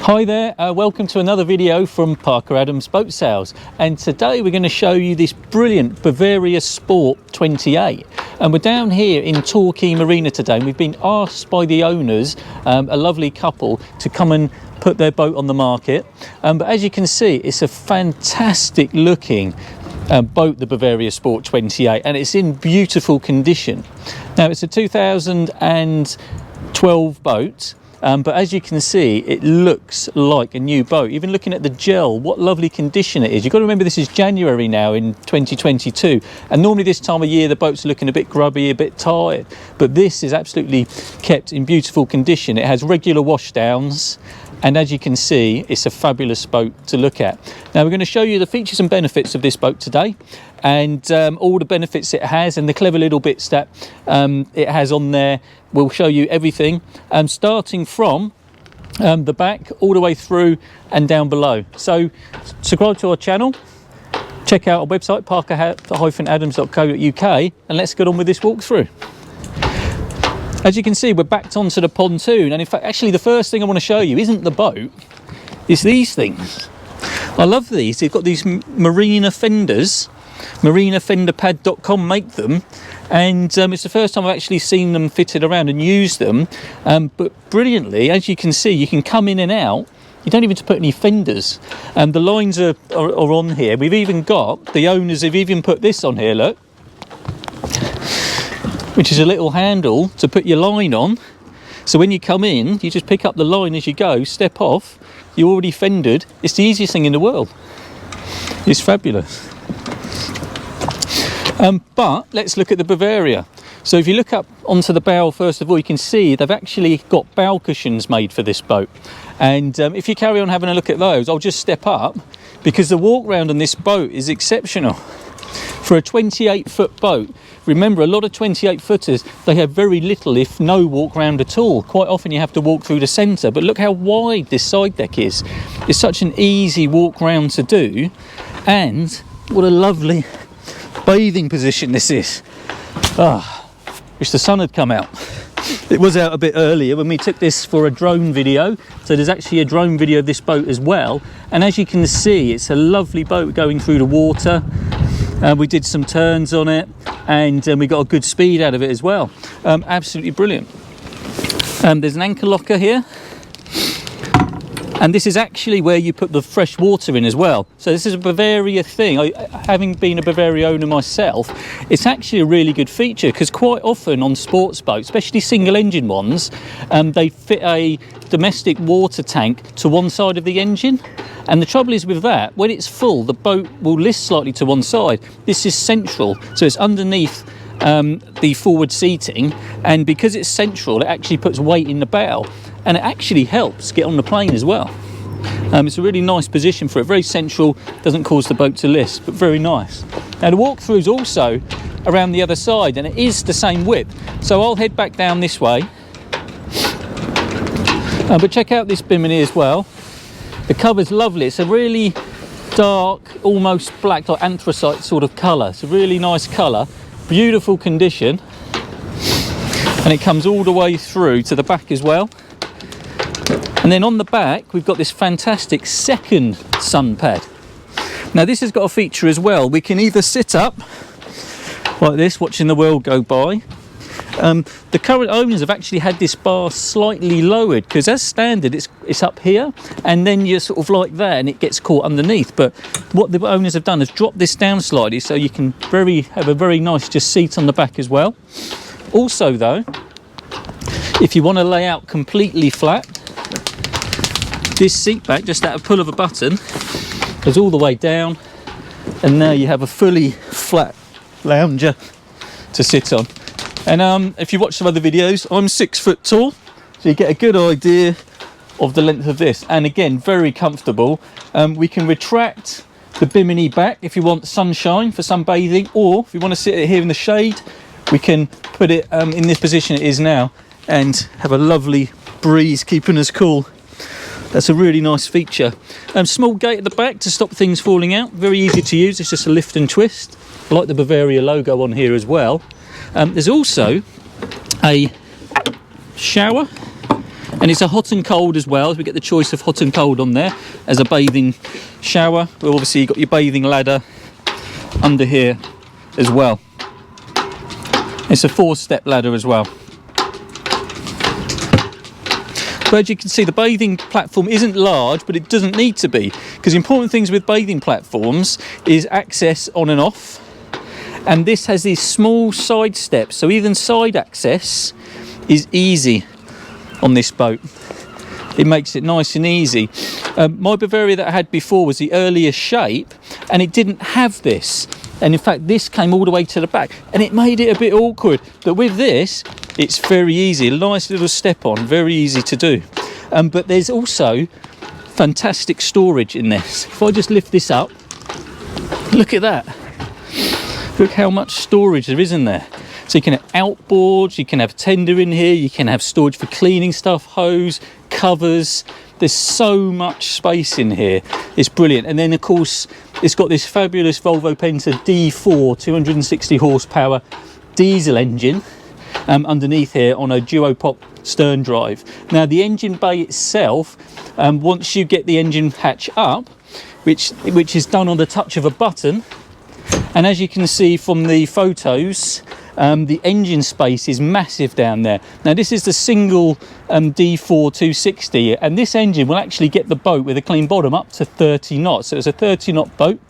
Hi there, welcome to another video from Parker Adams Boat Sales, and today we're going to show you this brilliant Bavaria Sport 28, and we're down here in Torquay Marina today, and we've been asked by the owners, a lovely couple, to come and put their boat on the market. But as you can see, it's a fantastic looking boat, the Bavaria Sport 28, and it's in beautiful condition. Now it's a 2012 boat. But as you can see, it looks like a new boat. Even looking at the gel, what lovely condition it is. You've got to remember this is January now in 2022, and normally this time of year the boat's looking a bit grubby, a bit tired, but this is absolutely kept in beautiful condition. It has regular washdowns, and as you can see, it's a fabulous boat to look at. Now we're going to show you the features and benefits of this boat today, and all the benefits it has and the clever little bits that it has on there. We'll show you everything, starting from the back all the way through and down below. So subscribe to our channel, check out our website parker-adams.co.uk, and let's get on with this walkthrough. As you can see, we're backed onto the pontoon, and in fact actually the first thing I want to show you isn't the boat, it's these things. I love these. They've got these marina fenders. marinafenderpad.com make them, and it's the first time I've actually seen them fitted around and used them, but brilliantly, as you can see, you can come in and out. You don't even have to put any fenders, and the lines are on here. We've even got, the owners have even put this on here, look, which is a little handle to put your line on. So when you come in, you just pick up the line as you go, step off, you're already fendered. It's the easiest thing in the world. It's fabulous. But let's look at the Bavaria. So if you look up onto the bow, first of all, you can see they've actually got bow cushions made for this boat. And if you carry on having a look at those, I'll just step up, because the walk round on this boat is exceptional. For a 28-foot boat, remember a lot of 28-footers, they have very little, if no, walk round at all. Quite often you have to walk through the centre, but look how wide this side deck is. It's such an easy walk round to do, and what a lovely bathing position this is. Wish the sun had come out. It was out a bit earlier when we took this for a drone video, so there's actually a drone video of this boat as well, and as you can see, it's a lovely boat going through the water. We did some turns on it, and we got a good speed out of it as well. Absolutely brilliant. There's an anchor locker here, and this is actually where you put the fresh water in as well. So this is a Bavaria thing. Having been a Bavaria owner myself, it's actually a really good feature, because quite often on sports boats, especially single engine ones, they fit a domestic water tank to one side of the engine. And the trouble is with that, when it's full, the boat will list slightly to one side. This is central, so it's underneath the forward seating, and because it's central, it actually puts weight in the bow, and it actually helps get on the plane as well. It's a really nice position for it, very central, doesn't cause the boat to list, but very nice. Now the walkthrough is also around the other side, and it is the same width, so I'll head back down this way. But check out this Bimini as well. The cover's lovely. It's a really dark, almost black, like anthracite sort of colour. It's a really nice colour, beautiful condition, and it comes all the way through to the back as well. And then on the back we've got this fantastic second sun pad. Now this has got a feature as well. We can either sit up like this, watching the world go by. The current owners have actually had this bar slightly lowered, because as standard it's up here, and then you're sort of like that and it gets caught underneath. But what the owners have done is drop this down slightly, so you can have a very nice just seat on the back as well. Also though, if you want to lay out completely flat, this seat back, just at a pull of a button, goes all the way down, and now you have a fully flat lounger to sit on. And if you watch some other videos, I'm 6 foot tall, so you get a good idea of the length of this. And again, very comfortable. We can retract the Bimini back if you want sunshine for sunbathing, or if you want to sit it here in the shade, we can put it in this position it is now and have a lovely breeze keeping us cool. That's a really nice feature. Small gate at the back to stop things falling out. Very easy to use. It's just a lift and twist. I like the Bavaria logo on here as well. There's also a shower And it's a hot and cold as well. We get the choice of hot and cold on there as a bathing shower. Well, obviously you've got your bathing ladder under here as well. It's a 4-step ladder as well. But as you can see, the bathing platform isn't large, but it doesn't need to be, because the important things with bathing platforms is access on and off. And this has these small side steps, so even side access is easy on this boat. It makes it nice and easy. My Bavaria that I had before was the earlier shape, and it didn't have this. And in fact, this came all the way to the back, and it made it a bit awkward. But with this, it's very easy. A nice little step on, very easy to do. But there's also fantastic storage in this. If I just lift this up, look at that. Look how much storage there is in there. So you can have outboards, you can have tender in here, you can have storage for cleaning stuff, hose, covers. There's so much space in here. It's brilliant. And then of course it's got this fabulous Volvo Penta D4-260 horsepower diesel engine underneath here on a duopop stern drive. Now the engine bay itself, once you get the engine hatch up, which is done on the touch of a button, and as you can see from the photos, the engine space is massive down there. Now this is the single D4-260, and this engine will actually get the boat with a clean bottom up to 30 knots. So it's a 30 knot boat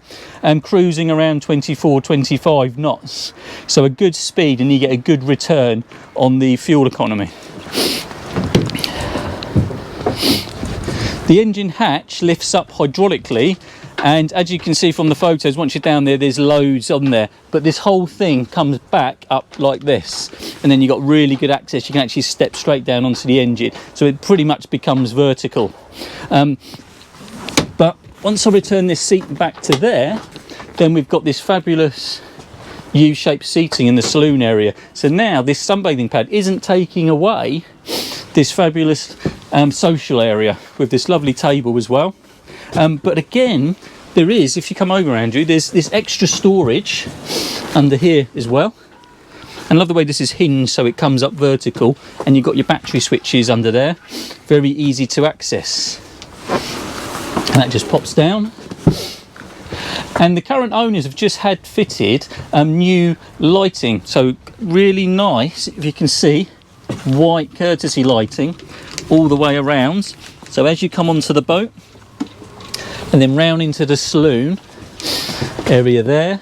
and cruising around 24-25 knots. So a good speed, and you get a good return on the fuel economy. The engine hatch lifts up hydraulically, and as you can see from the photos, once you're down there, there's loads on there, but this whole thing comes back up like this, and then you've got really good access. You can actually step straight down onto the engine, so it pretty much becomes vertical. But once I return this seat back to there, then we've got this fabulous U-shaped seating in the saloon area. So now this sunbathing pad isn't taking away this fabulous social area with this lovely table as well. But again, there is, if you come over, Andrew, there's this extra storage under here as well. And I love the way this is hinged so it comes up vertical, and you've got your battery switches under there. Very easy to access. And that just pops down. And the current owners have just had fitted new lighting. So really nice, if you can see, white courtesy lighting all the way around. So as you come onto the boat, and then round into the saloon area there,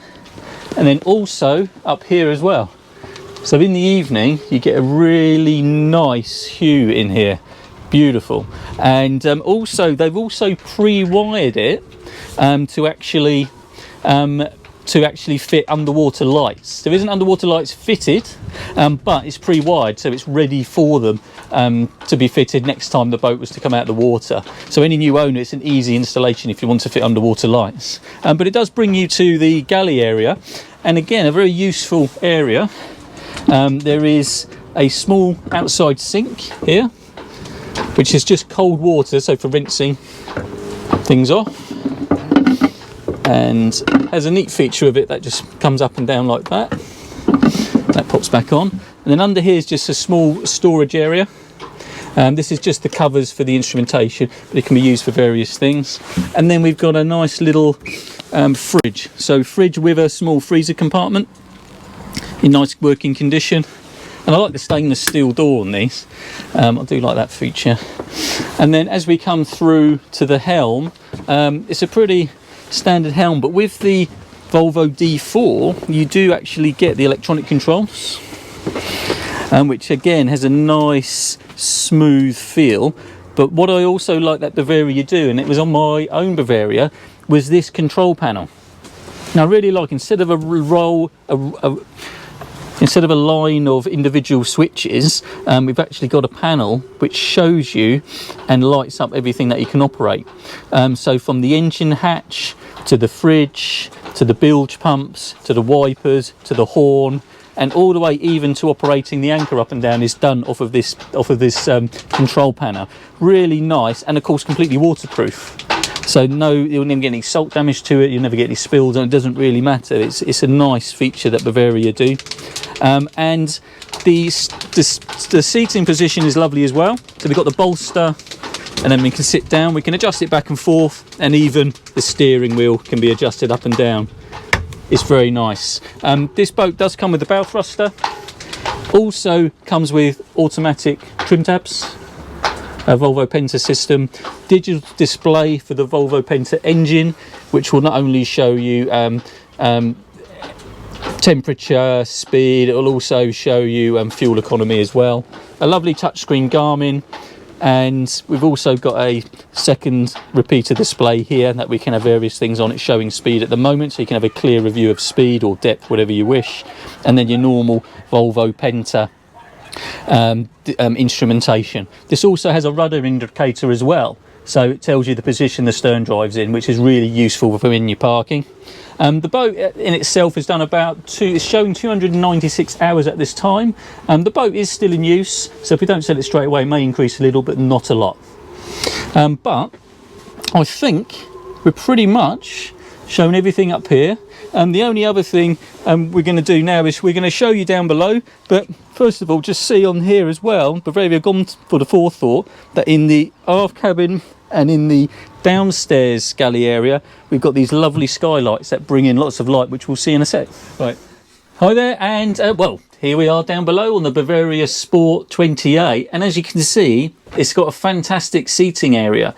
and then also up here as well. So in the evening you get a really nice hue in here, beautiful. And also they've also pre-wired it to actually fit underwater lights. There isn't underwater lights fitted, but it's pre-wired, so it's ready for them to be fitted next time the boat was to come out of the water. So any new owner, it's an easy installation if you want to fit underwater lights. But it does bring you to the galley area, and again, a very useful area. There is a small outside sink here, which is just cold water, so for rinsing things off. And has a neat feature of it that just comes up and down like that. That pops back on, and then under here is just a small storage area. This is just the covers for the instrumentation, but it can be used for various things. And then we've got a nice little fridge. So fridge with a small freezer compartment in nice working condition. And I like the stainless steel door on these. I do like that feature. And then as we come through to the helm, it's a pretty standard helm, but with the Volvo D4 you do actually get the electronic controls, which again has a nice smooth feel. But what I also like that Bavaria do, and it was on my own Bavaria, was this control panel. Now I really like, instead of a line of individual switches, we've actually got a panel which shows you and lights up everything that you can operate. So from the engine hatch to the fridge, to the bilge pumps, to the wipers, to the horn, and all the way even to operating the anchor up and down is done off of this control panel. Really nice, and of course completely waterproof. So no, you'll never get any salt damage to it, you'll never get any spills, and it doesn't really matter. It's a nice feature that Bavaria do. And the seating position is lovely as well. So we've got the bolster, and then we can sit down, we can adjust it back and forth, and even the steering wheel can be adjusted up and down. It's very nice. This boat does come with the bow thruster, also comes with automatic trim tabs, a Volvo Penta system, digital display for the Volvo Penta engine, which will not only show you temperature, speed, it will also show you fuel economy as well. A lovely touchscreen Garmin, and we've also got a second repeater display here that we can have various things on it showing speed at the moment, so you can have a clearer view of speed or depth, whatever you wish. And then your normal Volvo Penta instrumentation. This also has a rudder indicator as well, so it tells you the position the stern drive's in, which is really useful for when you're parking. The boat in itself has done it's showing 296 hours at this time. The boat is still in use, so if we don't sell it straight away, it may increase a little, but not a lot. But I think we're pretty much shown everything up here. The only other thing we're going to do now is we're going to show you down below, but first of all, just see on here as well, Bavaria have gone for the forethought that in the aft cabin and in the downstairs galley area, we've got these lovely skylights that bring in lots of light, which we'll see in a sec. Right. Hi there, and well, here we are down below on the Bavaria Sport 28, and as you can see, it's got a fantastic seating area.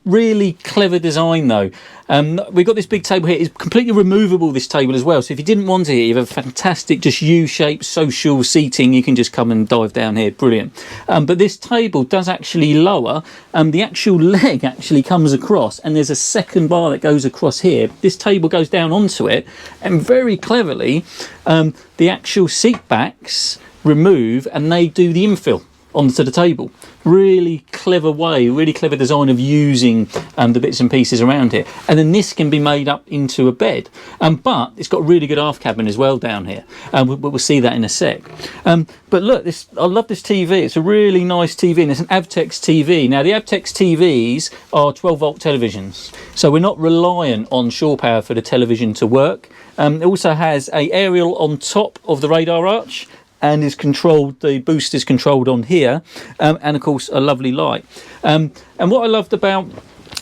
Really clever design though. We've got this big table here. It's completely removable, this table as well, so if you didn't want it, you have a fantastic just U-shaped social seating. You can just come and dive down here, brilliant. But this table does actually lower. The actual leg actually comes across, and there's a second bar that goes across here. This table goes down onto it, and very cleverly the actual seat backs remove, and they do the infill onto the table. Really clever way, really clever design of using the bits and pieces around here. And then this can be made up into a bed, but it's got a really good aft cabin as well down here. We'll see that in a sec. But look, I love this TV. It's a really nice TV, and it's an Avtex TV. Now the Avtex TVs are 12 volt televisions, so we're not reliant on shore power for the television to work. It also has a aerial on top of the radar arch, and is controlled, the boost is controlled on here, and of course a lovely light. And what I loved about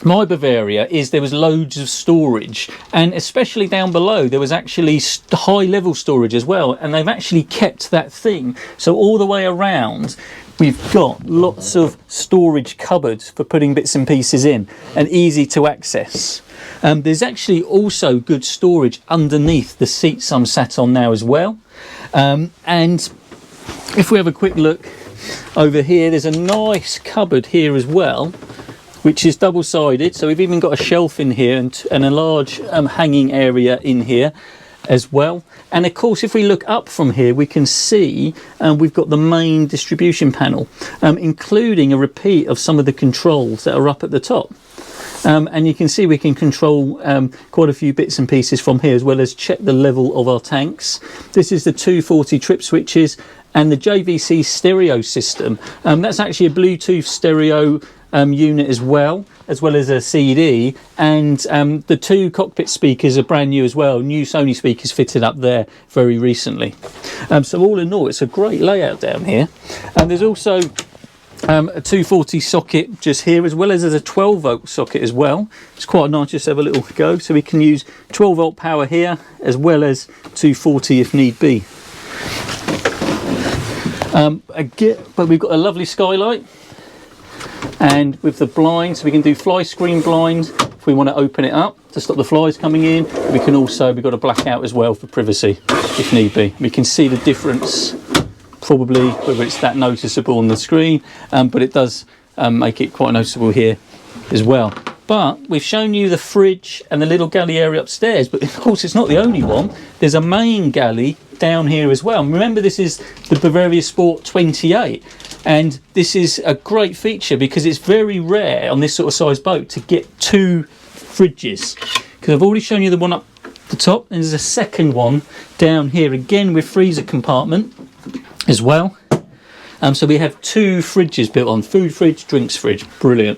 my Bavaria is there was loads of storage, and especially down below there was actually high level storage as well, and they've actually kept that thing. So all the way around we've got lots of storage cupboards for putting bits and pieces in, and easy to access. There's actually also good storage underneath the seats I'm sat on now as well. And if we have a quick look over here, there's a nice cupboard here as well, which is double-sided, so we've even got a shelf in here and a large hanging area in here as well. And of course, if we look up from here, we can see we've got the main distribution panel, including a repeat of some of the controls that are up at the top. And you can see we can control quite a few bits and pieces from here, as well as check the level of our tanks. This is the 240 trip switches and the JVC stereo system. That's actually a Bluetooth stereo unit as well as a CD, and the two cockpit speakers are brand new as well. New Sony speakers fitted up there very recently. So all in all, it's a great layout down here. And there's also a 240 socket just here, as well as there's a 12 volt socket as well. It's quite nice, just have a little go, so we can use 12 volt power here as well as 240 if need be. But we've got a lovely skylight, and with the blinds we can do fly screen blinds if we want to open it up to stop the flies coming in. We've got a blackout as well for privacy if need be. We can see the difference, probably whether it's that noticeable on the screen, but it does make it quite noticeable here as well. But we've shown you the fridge and the little galley area upstairs, but of course it's not the only one. There's a main galley down here as well. And remember, this is the Bavaria Sport 28, and this is a great feature because it's very rare on this sort of size boat to get two fridges, because I've already shown you the one up the top, and there's a second one down here again with freezer compartment as well. So we have two fridges built on, food fridge, drinks fridge, brilliant.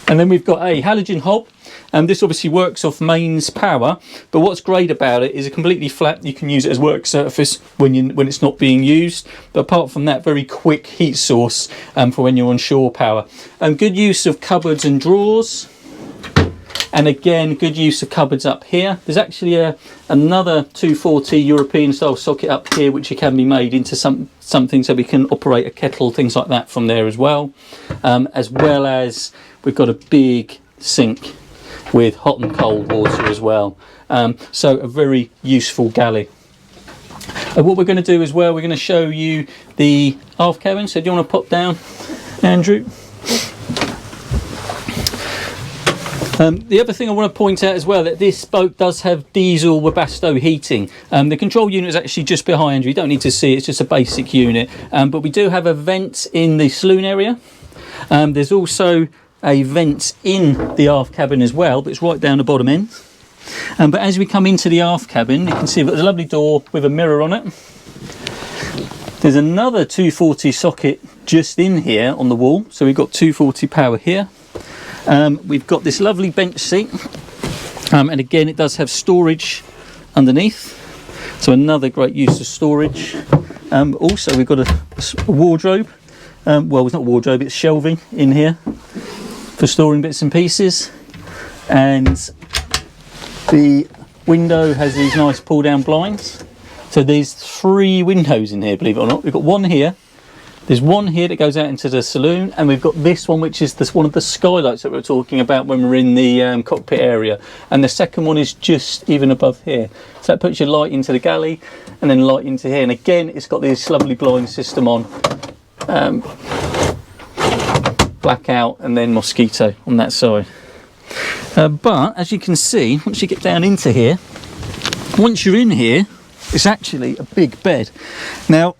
And then we've got a halogen hob, This obviously works off mains power, but what's great about it is it's completely flat. You can use it as work surface when it's not being used, but apart from that, very quick heat source for when you're on shore power. Good use of cupboards and drawers. And again, good use of cupboards up here. There's actually another 240 European style socket up here, which can be made into something so we can operate a kettle, things like that from there as well as we've got a big sink with hot and cold water as well. So a very useful galley. What we're going to do as well, we're going to show you the aft cabin. So do you want to pop down, Andrew? The other thing I want to point out as well, that this boat does have diesel Webasto heating. The control unit is actually just behind you. You don't need to see it, it's just a basic unit. But we do have a vent in the saloon area. There's also a vent in the aft cabin as well, but it's right down the bottom end. But as we come into the aft cabin, you can see there's a lovely door with a mirror on it. There's another 240 socket just in here on the wall. So we've got 240 power here. We've got this lovely bench seat, and again it does have storage underneath, so another great use of storage. Also we've got a wardrobe, well, it's not wardrobe, it's shelving in here for storing bits and pieces, and the window has these nice pull down blinds. So there's 3 windows in here, believe it or not. We've got one here. There's one here that goes out into the saloon, and we've got this one, which is one of the skylights that we were talking about when we were in the cockpit area. And the second one is just even above here. So that puts your light into the galley and then light into here. And again, it's got this lovely blind system on. Blackout and then mosquito on that side. But as you can see, once you get down into here, once you're in here, it's actually a big bed. Now,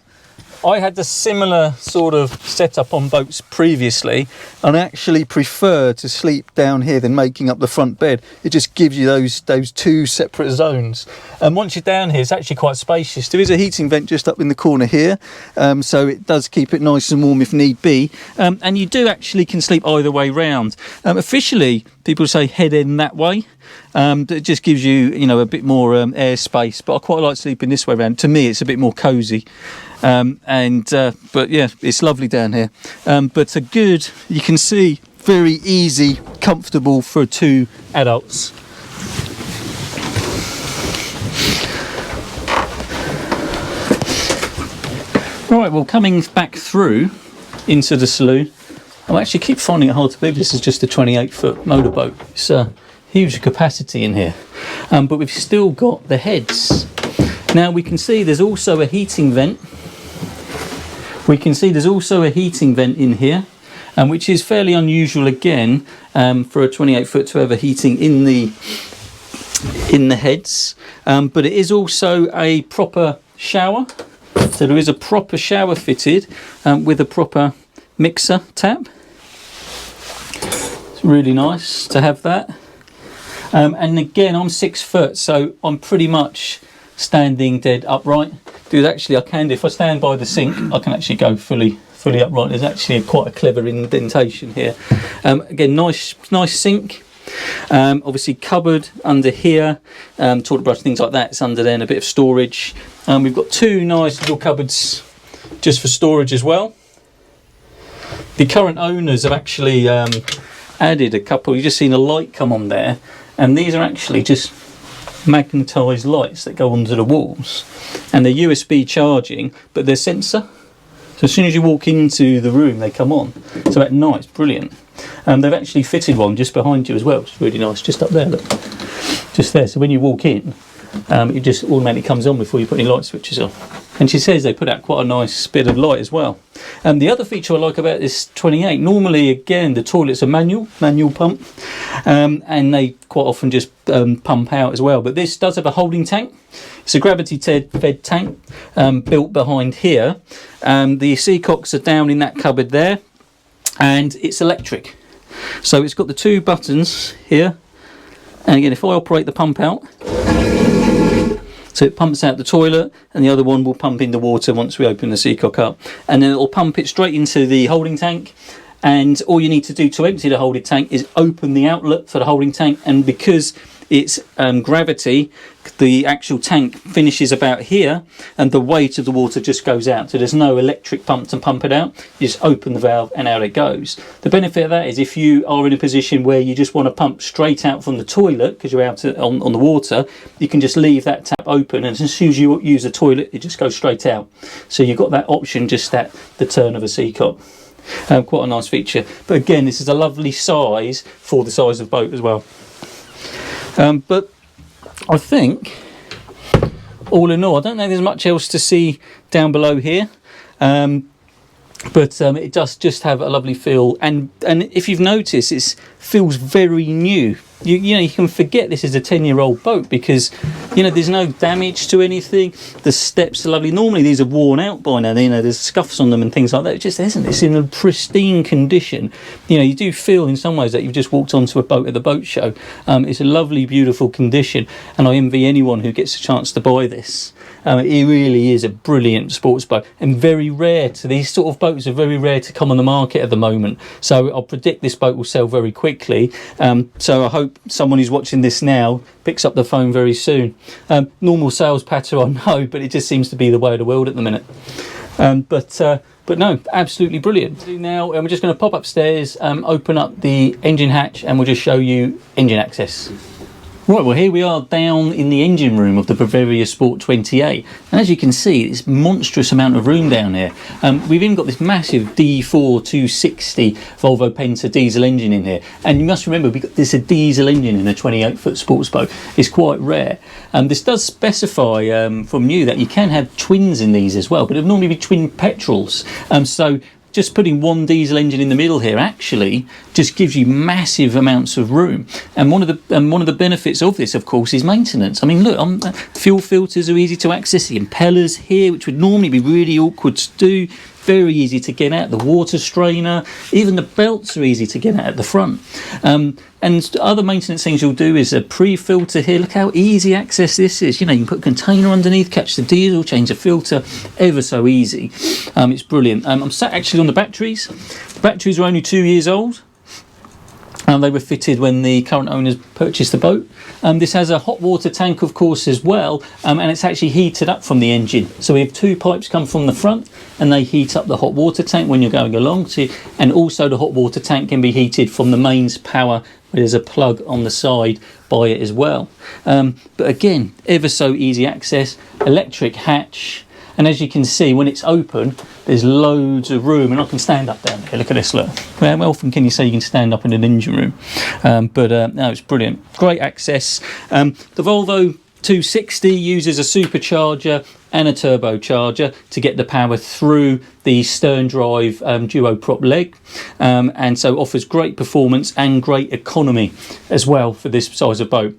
I had a similar sort of setup on boats previously, and I actually prefer to sleep down here than making up the front bed. It just gives you those 2 separate zones. And once you're down here, it's actually quite spacious. There is a heating vent just up in the corner here, so it does keep it nice and warm if need be. And you do actually can sleep either way round. Officially, people say head end that way. It just gives you, a bit more air space, but I quite like sleeping this way around. To me, it's a bit more cosy. But yeah, it's lovely down here. But a good, you can see, very easy, comfortable for 2 adults. Right, well, coming back through into the saloon, I actually keep finding it hard to believe this is just a 28-foot motorboat. It's a huge capacity in here, but we've still got the heads. Now we can see there's also a heating vent. We can see there's also a heating vent in here, which is fairly unusual again for a 28-foot to have a heating in the heads. But it is also a proper shower. So there is a proper shower fitted with a proper mixer tap. It's really nice to have that. And again, I'm 6 foot, so I'm pretty much standing dead upright. Because actually I can, if I stand by the sink, I can actually go fully upright. There's actually quite a clever indentation here. Again, nice sink. Obviously cupboard under here, toilet brush, things like that. It's under there, and a bit of storage. We've got 2 nice little cupboards just for storage as well. The current owners have actually added a couple. You've just seen a light come on there, and these are actually just magnetised lights that go onto the walls, and they're USB charging, but they're sensor. So as soon as you walk into the room, they come on. So at night, it's brilliant. They've actually fitted one just behind you as well. It's really nice, just up there, look. Just there. So when you walk in, it just automatically comes on before you put any light switches on. And she says they put out quite a nice bit of light as well. The other feature I like about this 28, normally again the toilets are manual pump, and they quite often just pump out as well. But this does have a holding tank. It's a gravity fed tank built behind here. The seacocks are down in that cupboard there, and it's electric. So it's got the 2 buttons here, and again if I operate the pump out, so it pumps out the toilet, and the other one will pump in the water once we open the seacock up, and then it will pump it straight into the holding tank, and all you need to do to empty the holding tank is open the outlet for the holding tank, and because it's gravity, the actual tank finishes about here and the weight of the water just goes out, so there's no electric pump to pump it out. You just open the valve and out it goes. The benefit of that is if you are in a position where you just want to pump straight out from the toilet because you're out on the water, you can just leave that tap open, and as soon as you use the toilet it just goes straight out. So you've got that option just at the turn of a Seacop. Quite a nice feature, but again, this is a lovely size for the size of boat as well. But I think, all in all, I don't know there's much else to see down below here, but it does just have a lovely feel, and if you've noticed, it feels very new. You know, you can forget this is a 10-year-old boat because, you know, there's no damage to anything. The steps are lovely. Normally these are worn out by now, you know, there's scuffs on them and things like that. It just isn't. It's in a pristine condition. You know, you do feel in some ways that you've just walked onto a boat at the boat show. It's a lovely, beautiful condition, and I envy anyone who gets a chance to buy this. It really is a brilliant sports boat, and very rare. These sort of boats are very rare to come on the market at the moment, so I'll predict this boat will sell very quickly. So I hope someone who's watching this now picks up the phone very soon. Normal sales pattern, I know, but it just seems to be the way of the world at the minute. But no, absolutely brilliant. Now we're just going to pop upstairs, open up the engine hatch, and we'll just show you engine access. Right, well here we are down in the engine room of the Bavaria Sport 28, and as you can see, this monstrous amount of room down here. We've even got this massive D4-260 Volvo Penta diesel engine in here, and you must remember there's a diesel engine in a 28-foot sports boat. It's quite rare. This does specify from new that you can have twins in these as well, but it'll normally be twin petrols. So just putting one diesel engine in the middle here actually just gives you massive amounts of room. And one of the benefits of this, of course, is maintenance. I mean, look, fuel filters are easy to access. The impellers here, which would normally be really awkward to do, very easy to get out. The water strainer, even the belts are easy to get out at the front. And other maintenance things you'll do is a pre-filter here. Look how easy access this is. You know, you can put a container underneath, catch the diesel, change the filter, ever so easy. It's brilliant. I'm sat actually on the batteries. The batteries are only 2 years old. They were fitted when the current owners purchased the boat. This has a hot water tank, of course, as well, and it's actually heated up from the engine. So we have two pipes come from the front, and they heat up the hot water tank when you're going along. And also the hot water tank can be heated from the mains power, where there's a plug on the side by it as well. But again, ever so easy access, electric hatch. And as you can see, when it's open, there's loads of room, and I can stand up down here. Look at this, look. How often can you say you can stand up in an engine room? No, it's brilliant. Great access. The Volvo 260 uses a supercharger and a turbocharger to get the power through the sterndrive duo prop leg, and so offers great performance and great economy as well for this size of boat.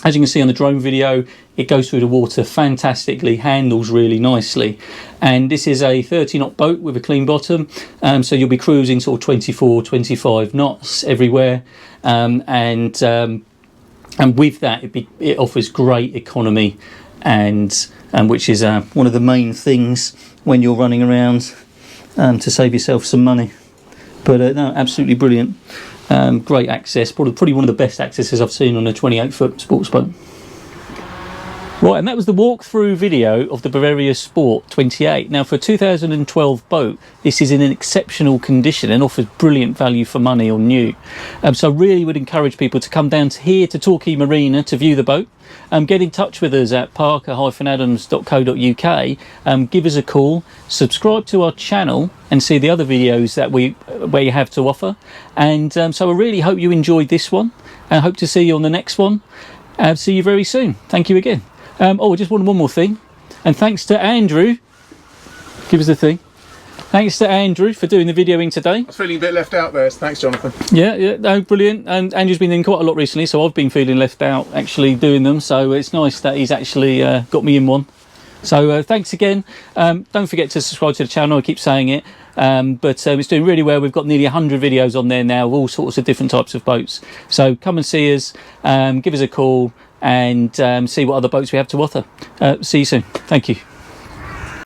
As you can see on the drone video, it goes through the water fantastically, handles really nicely, and this is a 30-knot boat with a clean bottom, so you'll be cruising sort of 24-25 knots everywhere, and with that it offers great economy, and which is one of the main things when you're running around to save yourself some money. But no, absolutely brilliant. Great access, probably one of the best accesses I've seen on a 28-foot sports boat. Right, and that was the walkthrough video of the Bavaria Sport 28. Now, for a 2012 boat, this is in an exceptional condition and offers brilliant value for money on new. So I really would encourage people to come down to here to Torquay Marina to view the boat. Get in touch with us at parker-adams.co.uk. Give us a call, subscribe to our channel, and see the other videos that we have to offer. And so I really hope you enjoyed this one. I hope to see you on the next one. See you very soon. Thank you again. Just one more thing, and thanks to Andrew. Give us the thing. Thanks to Andrew for doing the videoing today. I was feeling a bit left out there, so thanks, Jonathan. Yeah, no, brilliant. And Andrew's been in quite a lot recently, so I've been feeling left out actually doing them. So it's nice that he's actually got me in one. So thanks again. Don't forget to subscribe to the channel. I keep saying it, but it's doing really well. We've got nearly 100 videos on there now of all sorts of different types of boats. So come and see us, give us a call, and see what other boats we have to offer. See you soon. Thank you.